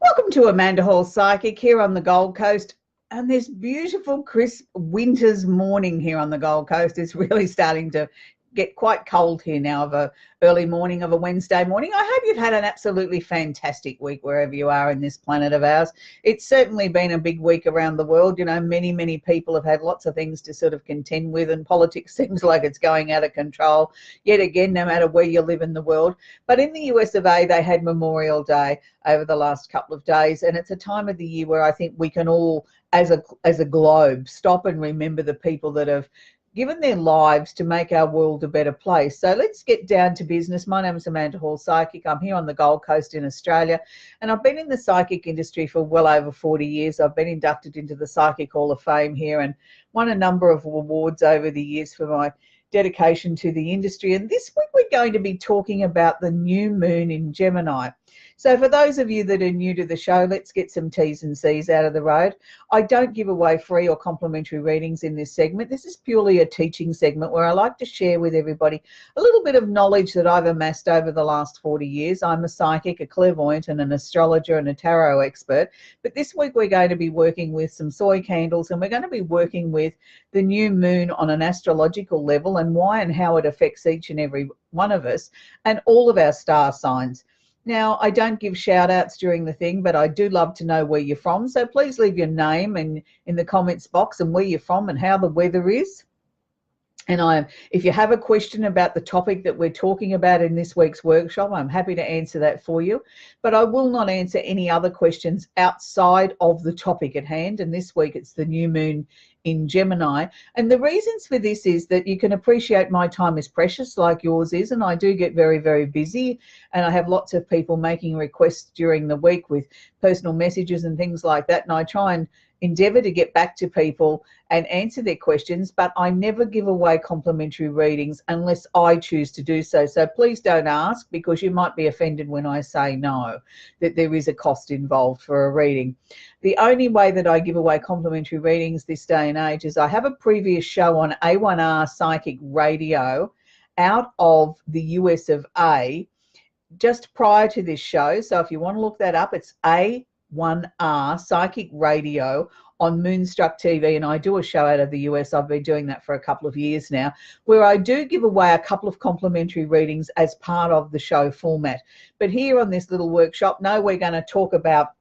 Welcome to Amanda Hall Psychic here on the Gold Coast. And this beautiful, crisp winter's morning here on the Gold Coast is really starting to get quite cold here now of a early morning of a Wednesday morning. I hope you've had an absolutely fantastic week wherever you are in this planet of ours. It's certainly been a big week around the world. You know, many people have had lots of things to sort of contend with, and politics seems like it's going out of control yet again, no matter where you live in the world. But in the US of A, they had Memorial Day over the last couple of days, and it's a time of the year where I think we can all, as a globe, stop and remember the people that have given their lives to make our world a better place. So let's get down to business. My name is Amanda Hall Psychic. I'm here on the Gold Coast in Australia, and I've been in the psychic industry for well over 40 years. I've been inducted into the Psychic Hall of Fame here and won a number of awards over the years for my dedication to the industry. And this week we're going to be talking about the new moon in Gemini. So for those of you that are new to the show, let's get some T's and C's out of the road. I don't give away free or complimentary readings in this segment. This is purely a teaching segment where I like to share with everybody a little bit of knowledge that I've amassed over the last 40 years. I'm a psychic, a clairvoyant, and an astrologer and a tarot expert. But this week we're going to be working with some soy candles, and we're going to be working with the new moon on an astrological level and why and how it affects each and every one of us and all of our star signs. Now, I don't give shout outs during the thing, but I do love to know where you're from. So please leave your name in the comments box and where you're from and how the weather is. And if you have a question about the topic that we're talking about in this week's workshop, I'm happy to answer that for you. But I will not answer any other questions outside of the topic at hand. And this week it's the new moon in Gemini. And the reasons for this is that you can appreciate my time is precious like yours is, and I do get very busy, and I have lots of people making requests during the week with personal messages and things like that, and I try and endeavour to get back to people and answer their questions, but I never give away complimentary readings unless I choose to do so. So please don't ask, because you might be offended when I say no, that there is a cost involved for a reading. The only way that I give away complimentary readings this day and age is I have a previous show on A1R Psychic Radio out of the US of A just prior to this show. So if you want to look that up, it's A1R Psychic Radio on Moonstruck TV, and I do a show out of the US. I've been doing that for a couple of years now, where I do give away a couple of complimentary readings as part of the show format. But here on this little workshop, no, we're going to talk about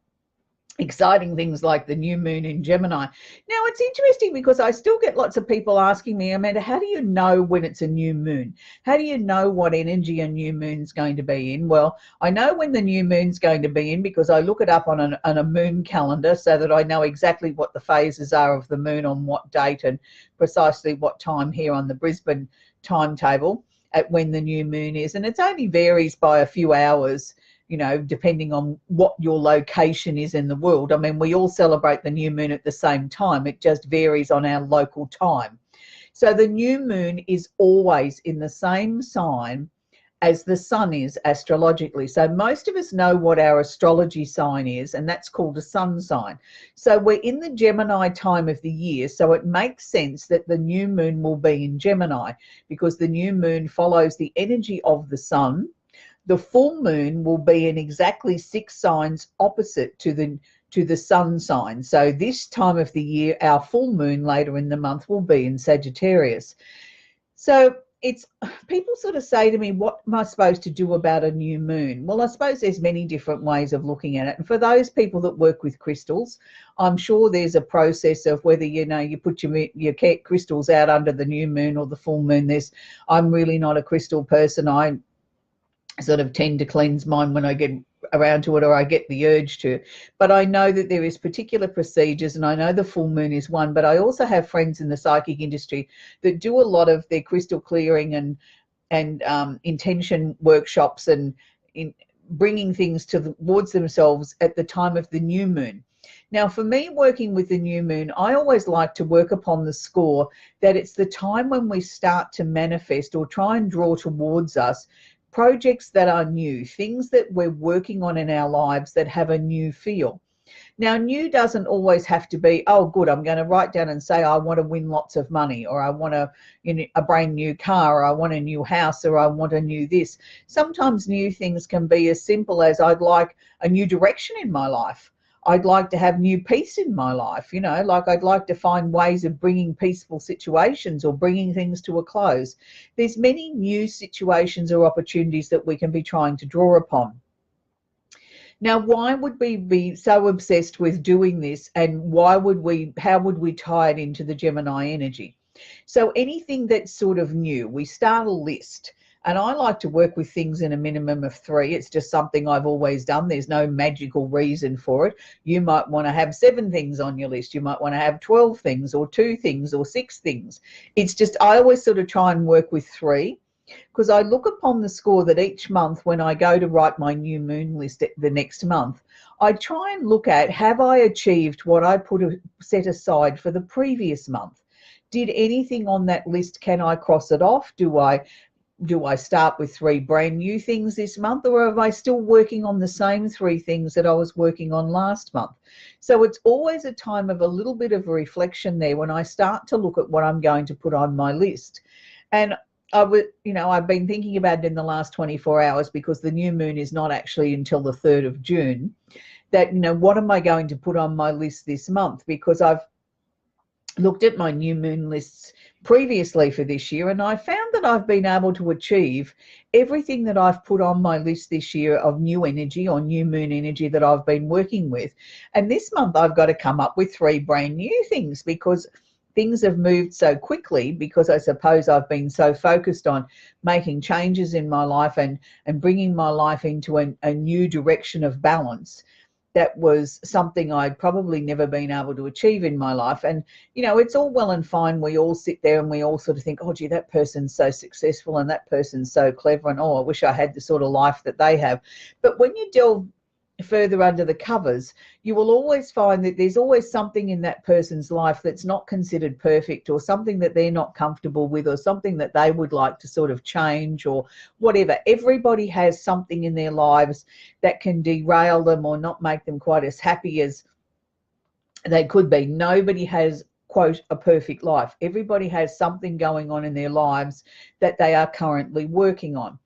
exciting things like the new moon in Gemini. Now, it's interesting because I still get lots of people asking me, Amanda, how do you know when it's a new moon? How do you know what energy a new moon's going to be in? Well, I know when the new moon's going to be in because I look it up on a moon calendar so that I know exactly what the phases are of the moon on what date and precisely what time here on the Brisbane timetable at when the new moon is. And it only varies by a few hours, you know, depending on what your location is in the world. I mean, we all celebrate the new moon at the same time. It just varies on our local time. So the new moon is always in the same sign as the sun is astrologically. So most of us know what our astrology sign is, and that's called a sun sign. So we're in the Gemini time of the year, so it makes sense that the new moon will be in Gemini because the new moon follows the energy of the sun. The full moon will be in exactly 6 signs opposite to the sun sign. So this time of the year, our full moon later in the month will be in Sagittarius. So it's, people sort of say to me, what am I supposed to do about a new moon? Well, I suppose there's many different ways of looking at it. And for those people that work with crystals, I'm sure there's a process of whether, you know, you put your crystals out under the new moon or the full moon. I'm really not a crystal person. I sort of tend to cleanse mine when I get around to it, or I get the urge to. But I know that there is particular procedures, and I know the full moon is one, but I also have friends in the psychic industry that do a lot of their crystal clearing and intention workshops and in bringing things towards themselves at the time of the new moon. Now, for me, working with the new moon, I always like to work upon the score that it's the time when we start to manifest or try and draw towards us projects that are new, things that we're working on in our lives that have a new feel. Now, new doesn't always have to be, oh, good, I'm going to write down and say I want to win lots of money, or I want a brand new car, or I want a new house, or I want a new this. Sometimes new things can be as simple as I'd like a new direction in my life. I'd like to have new peace in my life, like I'd like to find ways of bringing peaceful situations or bringing things to a close. There's many new situations or opportunities that we can be trying to draw upon. Now, why would we be so obsessed with doing this, and how would we tie it into the Gemini energy? So anything that's sort of new, we start a list. And I like to work with things in a minimum of 3. It's just something I've always done. There's no magical reason for it. You might want to have 7 things on your list. You might want to have 12 things or 2 things or 6 things. It's just, I always sort of try and work with 3, because I look upon the score that each month when I go to write my new moon list the next month, I try and look at, have I achieved what I set aside for the previous month? Did anything on that list, can I cross it off? Do I start with 3 brand new things this month, or am I still working on the same 3 things that I was working on last month? So it's always a time of a little bit of a reflection there when I start to look at what I'm going to put on my list. And I've been thinking about it in the last 24 hours, because the new moon is not actually until the 3rd of June, that, what am I going to put on my list this month? Because I've looked at my new moon lists previously for this year, and I found that I've been able to achieve everything that I've put on my list this year of new energy or new moon energy that I've been working with. And this month I've got to come up with 3 brand new things, because things have moved so quickly, because I suppose I've been so focused on making changes in my life and bringing my life into a new direction of balance. That was something I'd probably never been able to achieve in my life. And, it's all well and fine. We all sit there and we all sort of think, oh, gee, that person's so successful and that person's so clever, and, oh, I wish I had the sort of life that they have. But when you delve further under the covers, you will always find that there's always something in that person's life that's not considered perfect, or something that they're not comfortable with, or something that they would like to sort of change, or whatever. Everybody has something in their lives that can derail them or not make them quite as happy as they could be. Nobody has, quote, a perfect life. Everybody has something going on in their lives that they are currently working on.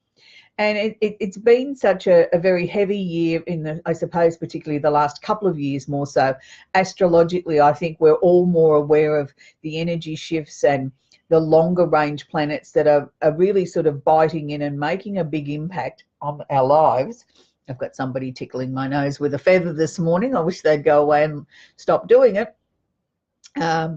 And it's been such a very heavy year I suppose, particularly the last couple of years more so. Astrologically, I think we're all more aware of the energy shifts and the longer range planets that are really sort of biting in and making a big impact on our lives. I've got somebody tickling my nose with a feather this morning. I wish they'd go away and stop doing it.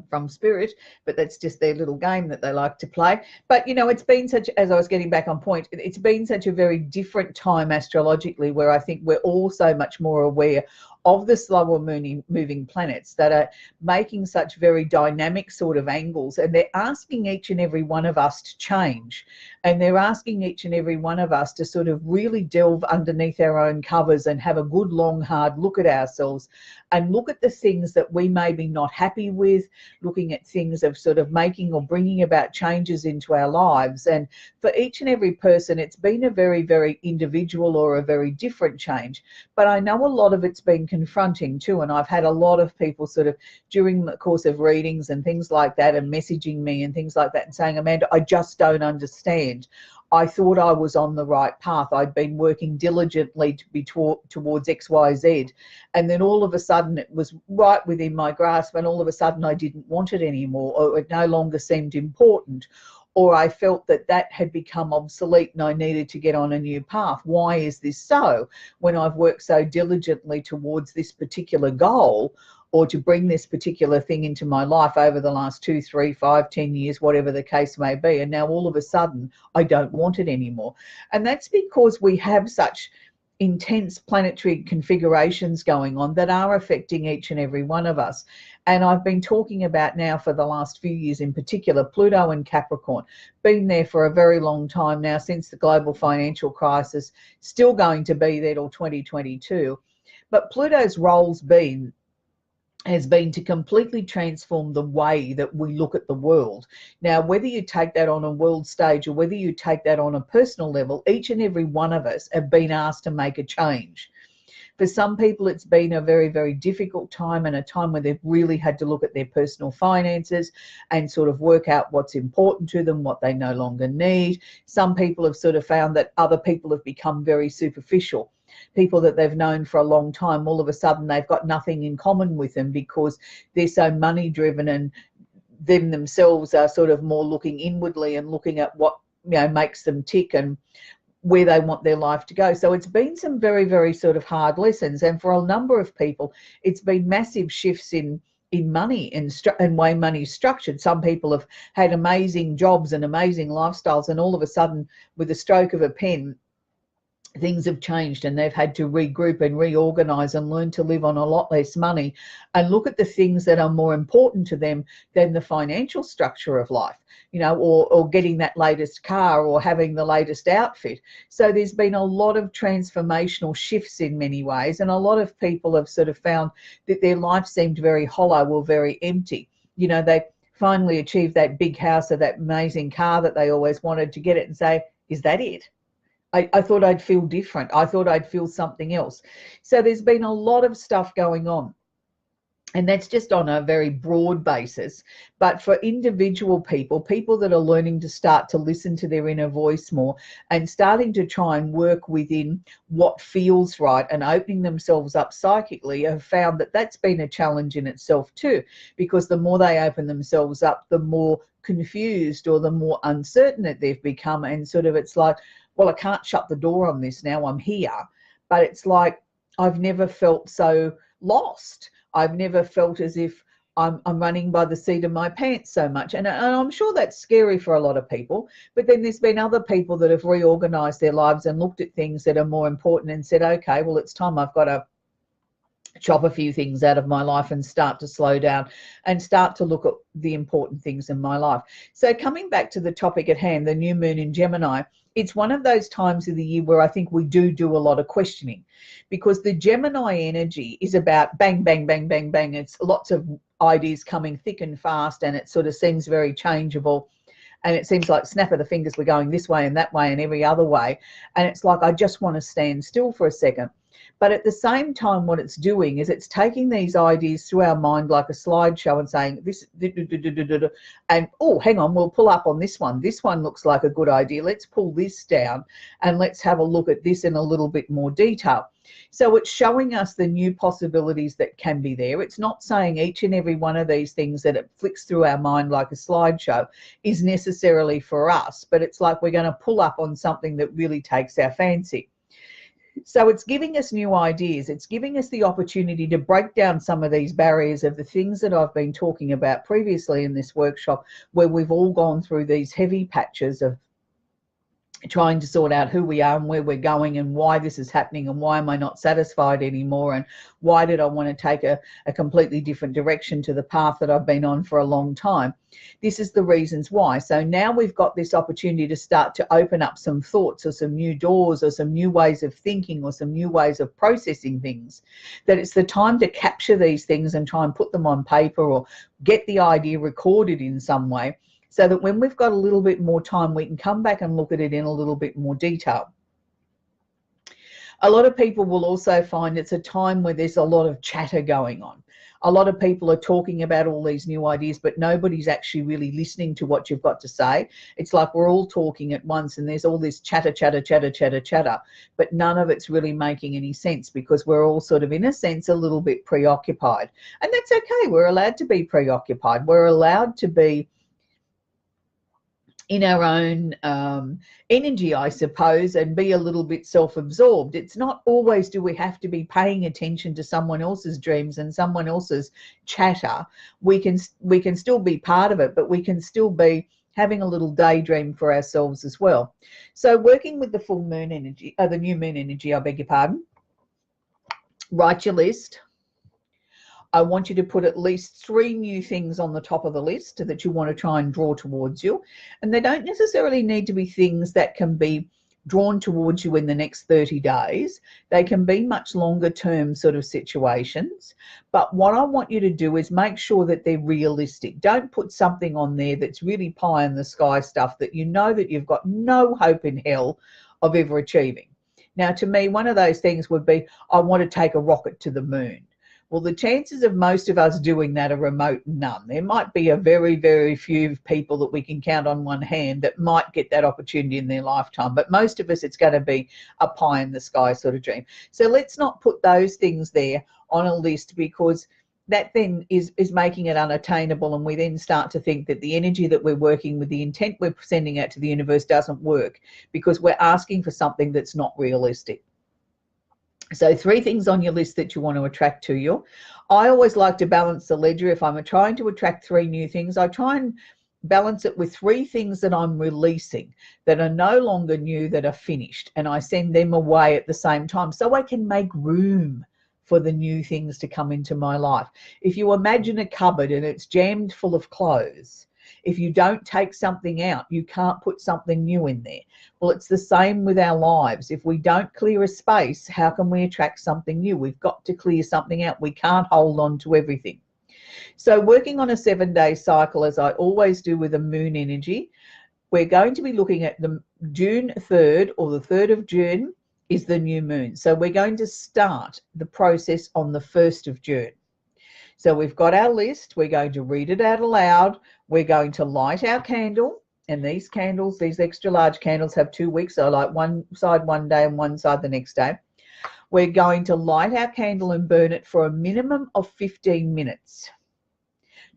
From spirit, but that's just their little game that they like to play. But it's been such, as I was getting back on point, it's been such a very different time astrologically, where I think we're all so much more aware of the slower moving planets that are making such very dynamic sort of angles, and they're asking each and every one of us to change, and they're asking each and every one of us to sort of really delve underneath our own covers and have a good long hard look at ourselves and look at the things that we may be not happy with, looking at things of sort of making or bringing about changes into our lives. And for each and every person, it's been a very, very individual or a very different change. But I know a lot of it's been confronting too, and I've had a lot of people sort of during the course of readings and things like that, and messaging me and things like that and saying, Amanda, I just don't understand. I thought I was on the right path. I'd been working diligently to be towards XYZ, and then all of a sudden it was right within my grasp, and all of a sudden I didn't want it anymore, or it no longer seemed important, or I felt that that had become obsolete and I needed to get on a new path. Why is this so, when I've worked so diligently towards this particular goal, or to bring this particular thing into my life over the last 2, 3, 5, 10 years, whatever the case may be, and now all of a sudden I don't want it anymore? And that's because we have such intense planetary configurations going on that are affecting each and every one of us. And I've been talking about now for the last few years in particular, Pluto and Capricorn, been there for a very long time now, since the global financial crisis, still going to be there till 2022. But Pluto's role's has been to completely transform the way that we look at the world. Now, whether you take that on a world stage or whether you take that on a personal level, each and every one of us have been asked to make a change. For some people, it's been a very, very difficult time, and a time where they've really had to look at their personal finances and sort of work out what's important to them, what they no longer need. Some people have sort of found that other people have become very superficial. People that they've known for a long time, all of a sudden they've got nothing in common with them because they're so money driven, and them themselves are sort of more looking inwardly and looking at what, you know, makes them tick and where they want their life to go. So it's been some very, very sort of hard lessons, and for a number of people it's been massive shifts in money and way money's structured. Some people have had amazing jobs and amazing lifestyles, and all of a sudden, with a stroke of a pen, things have changed, and they've had to regroup and reorganize and learn to live on a lot less money and look at the things that are more important to them than the financial structure of life, you know, or getting that latest car or having the latest outfit. So there's been a lot of transformational shifts in many ways, and a lot of people have sort of found that their life seemed very hollow or very empty. You know, they finally achieved that big house or that amazing car that they always wanted, to get it and say, is that it? I thought I'd feel different. I thought I'd feel something else. So there's been a lot of stuff going on. And that's just on a very broad basis. But for individual people, people that are learning to start to listen to their inner voice more and starting to try and work within what feels right and opening themselves up psychically, have found that that's been a challenge in itself too, because the more they open themselves up, the more confused or the more uncertain that they've become. And sort of it's like, well, I can't shut the door on this now, I'm here. But it's like, I've never felt so lost. I've never felt as if I'm running by the seat of my pants so much. And I'm sure that's scary for a lot of people. But then there's been other people that have reorganized their lives and looked at things that are more important and said, okay, well, it's time I've got to chop a few things out of my life and start to slow down and start to look at the important things in my life. So coming back to the topic at hand, the new moon in Gemini, it's one of those times of the year where I think we do a lot of questioning, because the Gemini energy is about bang, bang, bang, bang, bang. It's lots of ideas coming thick and fast, and it sort of seems very changeable. And it seems like snap of the fingers, we're going this way and that way and every other way. And it's like, I just want to stand still for a second. But at the same time, what it's doing is it's taking these ideas through our mind like a slideshow and saying this, and oh, hang on, we'll pull up on this one. This one looks like a good idea. Let's pull this down and let's have a look at this in a little bit more detail. So it's showing us the new possibilities that can be there. It's not saying each and every one of these things that it flicks through our mind like a slideshow is necessarily for us, but it's like we're going to pull up on something that really takes our fancy. So it's giving us new ideas. It's giving us the opportunity to break down some of these barriers of the things that I've been talking about previously in this workshop, where we've all gone through these heavy patches of trying to sort out who we are and where we're going and why this is happening and why am I not satisfied anymore and why did I want to take a completely different direction to the path that I've been on for a long time. This is the reasons why. So now we've got this opportunity to start to open up some thoughts or some new doors or some new ways of thinking or some new ways of processing things, that it's the time to capture these things and try and put them on paper or get the idea recorded in some way, so that when we've got a little bit more time, we can come back and look at it in a little bit more detail. A lot of people will also find it's a time where there's a lot of chatter going on. A lot of people are talking about all these new ideas, but nobody's actually really listening to what you've got to say. It's like we're all talking at once and there's all this chatter, but none of it's really making any sense, because we're all sort of, in a sense, a little bit preoccupied. And that's okay. We're allowed to be preoccupied. We're allowed to be in our own energy, I suppose, and be a little bit self-absorbed. It's not always do we have to be paying attention to someone else's dreams and someone else's chatter. We can still be part of it, but we can still be having a little daydream for ourselves as well. So working with the full moon energy, the new moon energy, I beg your pardon, write your list. I want you to put at least 3 new things on the top of the list that you want to try and draw towards you. And they don't necessarily need to be things that can be drawn towards you in the next 30 days. They can be much longer term sort of situations. But what I want you to do is make sure that they're realistic. Don't put something on there that's really pie in the sky stuff that you know that you've got no hope in hell of ever achieving. Now, to me, one of those things would be, I want to take a rocket to the moon. Well, the chances of most of us doing that are remote none. There might be a very, very few people that we can count on one hand that might get that opportunity in their lifetime. But most of us, it's going to be a pie in the sky sort of dream. So let's not put those things there on a list, because that then is making it unattainable, and we then start to think that the energy that we're working with, the intent we're sending out to the universe, doesn't work because we're asking for something that's not realistic. So 3 things on your list that you want to attract to you. I always like to balance the ledger. If I'm trying to attract 3 new things, I try and balance it with 3 things that I'm releasing that are no longer new, that are finished, and I send them away at the same time so I can make room for the new things to come into my life. If you imagine a cupboard and it's jammed full of clothes, if you don't take something out, you can't put something new in there. Well, it's the same with our lives. If we don't clear a space, how can we attract something new? We've got to clear something out. We can't hold on to everything. So working on a 7-day cycle, as I always do with the moon energy, we're going to be looking at the June 3rd, or the 3rd of June is the new moon. So we're going to start the process on the 1st of June. So we've got our list. We're going to read it out aloud. We're going to light our candle. And these candles, these extra large candles, have 2 wicks. So like one side one day and one side the next day. We're going to light our candle and burn it for a minimum of 15 minutes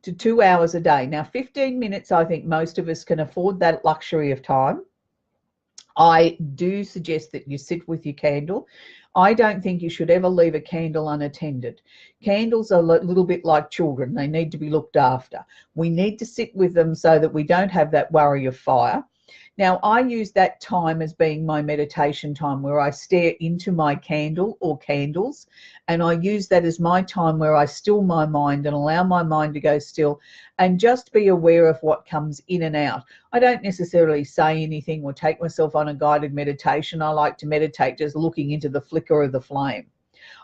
to 2 hours a day. Now, 15 minutes, I think most of us can afford that luxury of time. I do suggest that you sit with your candle. I don't think you should ever leave a candle unattended. Candles are a little bit like children. They need to be looked after. We need to sit with them so that we don't have that worry of fire. Now, I use that time as being my meditation time, where I stare into my candle or candles, and I use that as my time where I still my mind and allow my mind to go still and just be aware of what comes in and out. I don't necessarily say anything or take myself on a guided meditation. I like to meditate just looking into the flicker of the flame.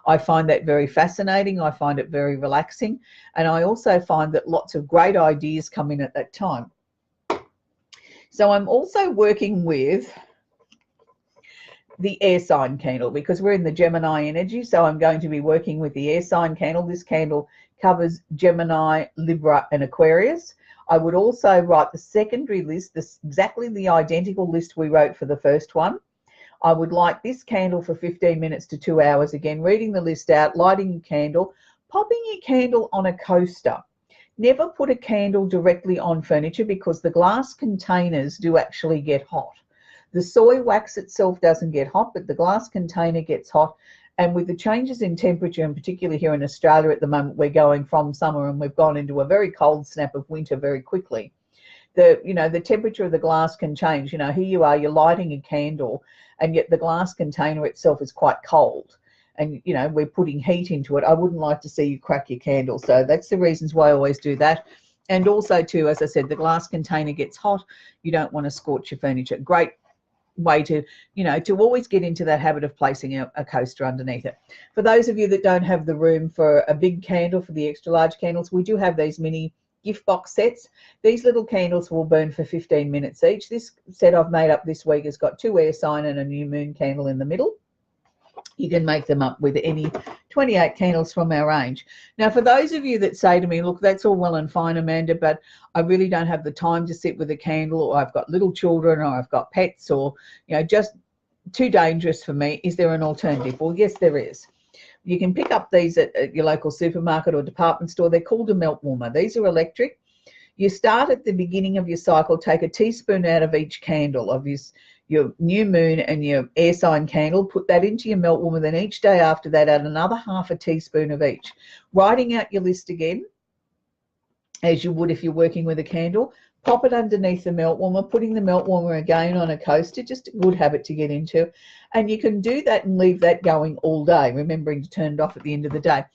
I find that very fascinating. I find it very relaxing. And I also find that lots of great ideas come in at that time. So I'm also working with the air sign candle because we're in the Gemini energy. So I'm going to be working with the air sign candle. This candle covers Gemini, Libra, and Aquarius. I would also write the secondary list, exactly the identical list we wrote for the first one. I would light this candle for 15 minutes to 2 hours. Again, reading the list out, lighting your candle, popping your candle on a coaster. Never put a candle directly on furniture because the glass containers do actually get hot. The soy wax itself doesn't get hot, but the glass container gets hot. And with the changes in temperature, and particularly here in Australia at the moment, we're going from summer and we've gone into a very cold snap of winter very quickly. The temperature of the glass can change. Here you are, you're lighting a candle, and yet the glass container itself is quite cold. And, we're putting heat into it. I wouldn't like to see you crack your candle. So that's the reasons why I always do that. And also, too, as I said, the glass container gets hot. You don't want to scorch your furniture. Great way to, to always get into that habit of placing a coaster underneath it. For those of you that don't have the room for a big candle, for the extra large candles, we do have these mini gift box sets. These little candles will burn for 15 minutes each. This set I've made up this week has got 2 air sign and a new moon candle in the middle. You can make them up with any 28 candles from our range. Now, for those of you that say to me, look, that's all well and fine, Amanda, but I really don't have the time to sit with a candle, or I've got little children, or I've got pets, or, just too dangerous for me. Is there an alternative? Well, yes, there is. You can pick up these at your local supermarket or department store. They're called a melt warmer. These are electric. You start at the beginning of your cycle, take a teaspoon out of each candle of your new moon and your air sign candle, put that into your melt warmer. Then each day after that, add another half a teaspoon of each. Writing out your list again, as you would if you're working with a candle. Pop it underneath the melt warmer, putting the melt warmer again on a coaster, just a good habit to get into. And you can do that and leave that going all day, remembering to turn it off at the end of the day.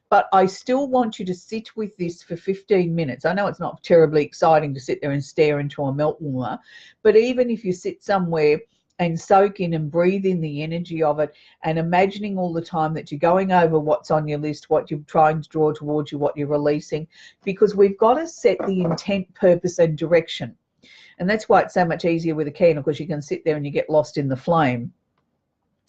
But I still want you to sit with this for 15 minutes. I know it's not terribly exciting to sit there and stare into a melt warmer, but even if you sit somewhere and soak in and breathe in the energy of it, and imagining all the time that you're going over what's on your list, what you're trying to draw towards you, what you're releasing, because we've got to set the intent, purpose, and direction. And that's why it's so much easier with a candle, because you can sit there and you get lost in the flame.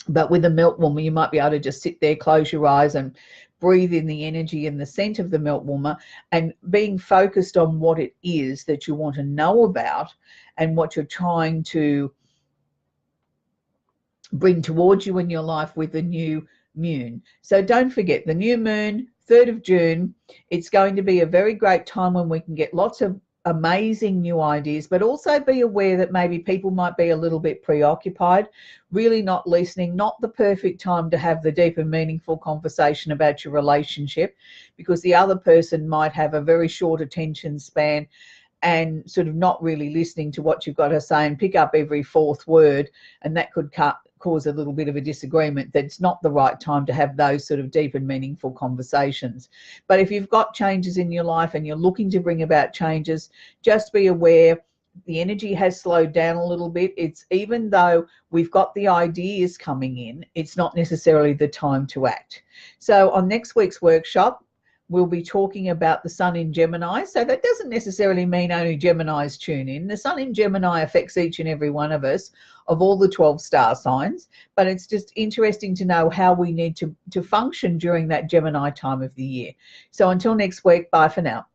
But with the milk warmer, you might be able to just sit there, close your eyes and breathe in the energy and the scent of the milk warmer, and being focused on what it is that you want to know about and what you're trying to bring towards you in your life with the new moon. So don't forget, the new moon, 3rd of June, it's going to be a very great time when we can get lots of amazing new ideas, but also be aware that maybe people might be a little bit preoccupied, really not listening, not the perfect time to have the deep and meaningful conversation about your relationship, because the other person might have a very short attention span and sort of not really listening to what you've got to say and pick up every 4th word, and that could cause a little bit of a disagreement. That's not the right time to have those sort of deep and meaningful conversations. But if you've got changes in your life and you're looking to bring about changes, just be aware the energy has slowed down a little bit. It's, even though we've got the ideas coming in, it's not necessarily the time to act. So on next week's workshop, we'll be talking about the sun in Gemini. So that doesn't necessarily mean only Geminis tune in. The sun in Gemini affects each and every one of us, of all the 12 star signs, but it's just interesting to know how we need to function during that Gemini time of the year. So until next week, bye for now.